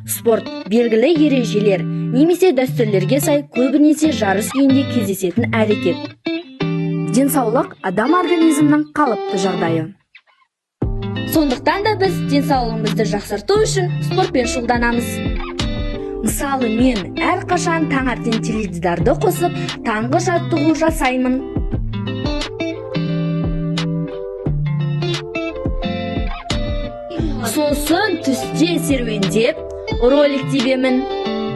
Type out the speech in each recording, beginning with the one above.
Спорт белгілі ережелер немесе дәстүрлерге сай көбінесе жарыс күйінде кездесетін әрекет. Денсаулық адам организмінің қалыпты жағдайы. Сондықтан да біз денсаулығымызды жақсарту үшін спортпен шұғылданамыз. Мысалы, мен әрқашан таңертең теледидарды қосып, таңғы жаттығу жасаймын. Сосын түсте серуендеп, ролик тебемін.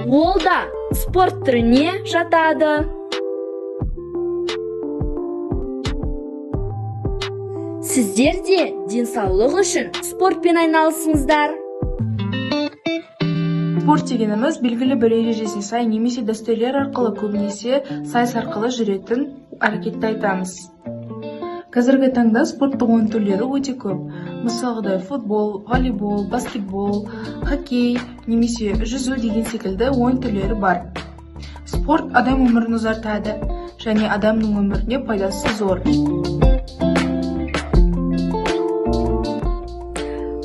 Ол да спорт түріне жатады. Сіздер де денсаулық үшін спортпен айналысыңыздар. Спорт дегеніміз белгілі бір ережесіне сай немесе дәстүрлер арқылы, көбінесе сайыс арқылы жүретін әрекетті айтамыз. Қазіргі таңда спорттық ойын түрлері өте көп. Мысалға футбол, волейбол, баскетбол, хоккей немесе жүзу деген секілді ойын түрлері бар. Спорт адам өмірін ұзартады және адамның өміріне пайдасы зор.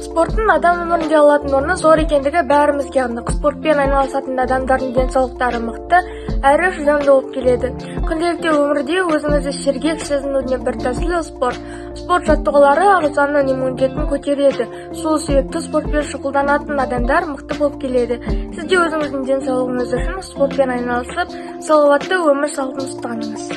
Спорттың адам өмірінде алатын орны зор екендігі бәрімізге анық. Спортпен айналысатын адамдардың денсаулықтары мықты әрі шыдамды болып келеді. Күнделікті өмірде өзіңізді сергек сезінуіне бір тәсілі спорт. Спорт жаттығулары ағзаның иммунитетін көтереді. Сол себепті спортпен шұғылданатын адамдар мықты болып келеді. Сіз де өзіңіздің денсаулығыңыз үшін спортпен айналысып, салауатты өмір салтын ұстаныңыз.